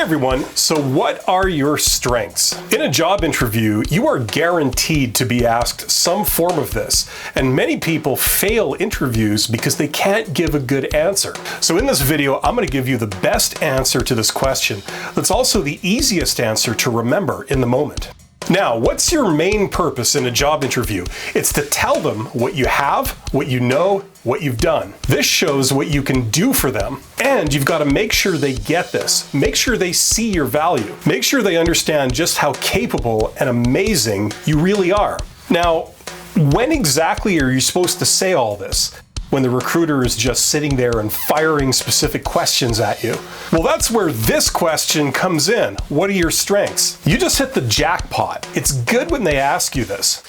everyone, so what are your strengths? In a job interview, you are guaranteed to be asked some form of this, and many people fail interviews because they can't give a good answer. So in this video, I'm going to give you the best answer to this question that's also the easiest answer to remember in the moment. Now, what's your main purpose in a job interview? It's to tell them what you have, what you know, what you've done. This shows what you can do for them, and you've got to make sure they get this. Make sure they see your value. Make sure they understand just how capable and amazing you really are. Now, when exactly are you supposed to say all this? When the recruiter is just sitting there and firing specific questions at you? Well, that's where this question comes in. What are your strengths? You just hit the jackpot. It's good when they ask you this.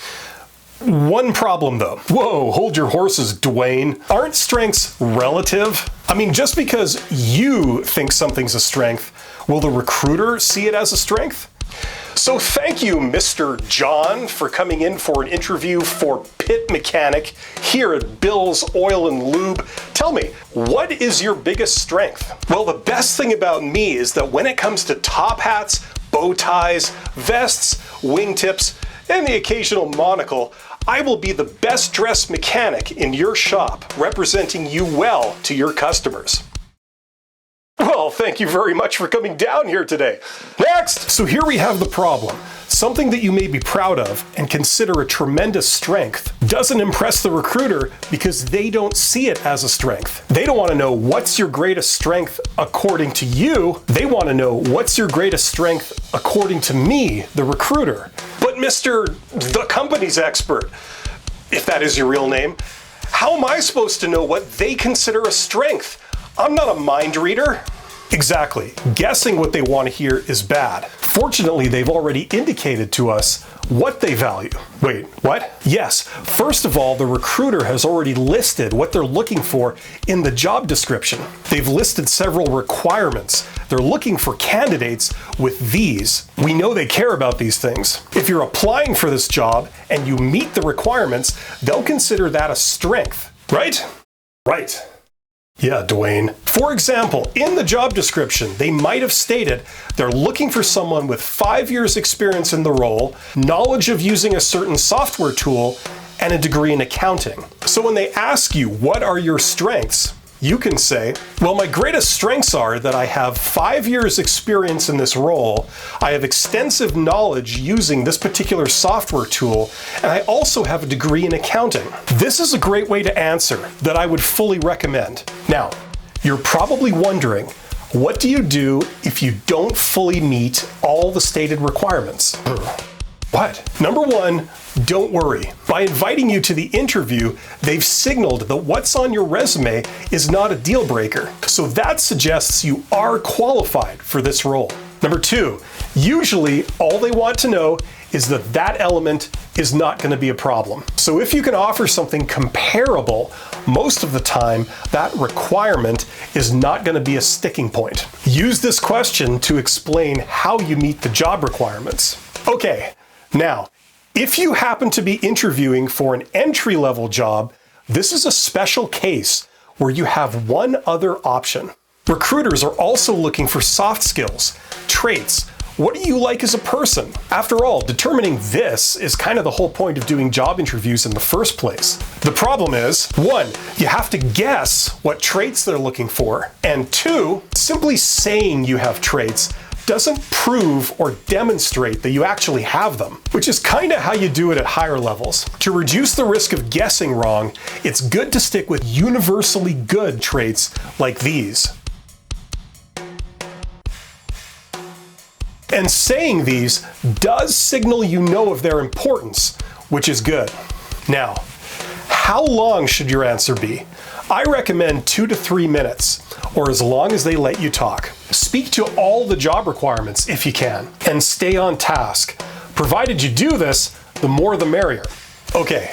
One problem though. Whoa, hold your horses, Dwayne. Aren't strengths relative? I mean, just because you think something's a strength, will the recruiter see it as a strength? So thank you, Mr. John, for coming in for an interview for pit mechanic here at Bill's Oil and Lube. Tell me, what is your biggest strength? Well, the best thing about me is that when it comes to top hats, bow ties, vests, wingtips, and the occasional monocle, I will be the best dressed mechanic in your shop, representing you well to your customers. Well, thank you very much for coming down here today. Next! So here we have the problem. Something that you may be proud of and consider a tremendous strength doesn't impress the recruiter because they don't see it as a strength. They don't want to know what's your greatest strength according to you. They want to know what's your greatest strength according to me, the recruiter. But Mr. the company's expert, if that is your real name, how am I supposed to know what they consider a strength? I'm not a mind reader. Exactly. Guessing what they want to hear is bad. Fortunately, they've already indicated to us what they value. Wait, what? Yes. First of all, the recruiter has already listed what they're looking for in the job description. They've listed several requirements. They're looking for candidates with these. We know they care about these things. If you're applying for this job and you meet the requirements, they'll consider that a strength, right? Right. Yeah, Dwayne. For example, in the job description, they might have stated they're looking for someone with 5 years experience in the role, knowledge of using a certain software tool, and a degree in accounting. So when they ask you, what are your strengths? You can say, well, my greatest strengths are that I have 5 years experience in this role, I have extensive knowledge using this particular software tool, and I also have a degree in accounting. This is a great way to answer that I would fully recommend. Now, you're probably wondering, what do you do if you don't fully meet all the stated requirements? What? Number one, don't worry. By inviting you to the interview, they've signaled that what's on your resume is not a deal breaker. So that suggests you are qualified for this role. Number two, usually all they want to know is that that element is not going to be a problem. So if you can offer something comparable, most of the time that requirement is not going to be a sticking point. Use this question to explain how you meet the job requirements. Okay. Now, if you happen to be interviewing for an entry-level job, this is a special case where you have one other option. Recruiters are also looking for soft skills, traits. What do you like as a person? After all, determining this is kind of the whole point of doing job interviews in the first place. The problem is, one, you have to guess what traits they're looking for, and two, simply saying you have traits doesn't prove or demonstrate that you actually have them, which is kind of how you do it at higher levels. To reduce the risk of guessing wrong, it's good to stick with universally good traits like these. And saying these does signal you know of their importance, which is good. Now, how long should your answer be? I recommend 2 to 3 minutes, or as long as they let you talk. Speak to all the job requirements if you can, and stay on task. Provided you do this, the more the merrier. Okay,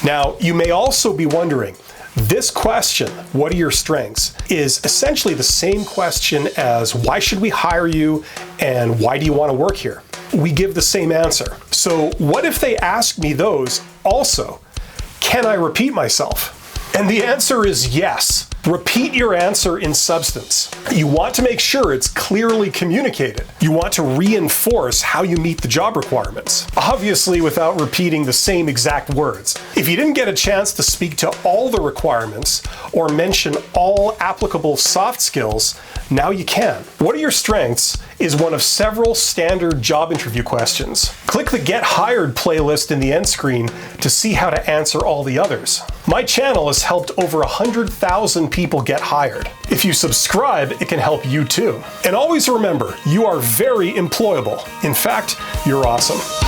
now you may also be wondering, this question, what are your strengths, is essentially the same question as why should we hire you and why do you want to work here? We give the same answer. So what if they ask me those also? Can I repeat myself? And the answer is yes. Repeat your answer in substance. You want to make sure it's clearly communicated. You want to reinforce how you meet the job requirements, obviously without repeating the same exact words. If you didn't get a chance to speak to all the requirements or mention all applicable soft skills, now you can. What are your strengths is one of several standard job interview questions. Click the Get Hired playlist in the end screen to see how to answer all the others. My channel has helped over 100,000 people get hired. If you subscribe, it can help you too. And always remember, you are very employable. In fact, you're awesome.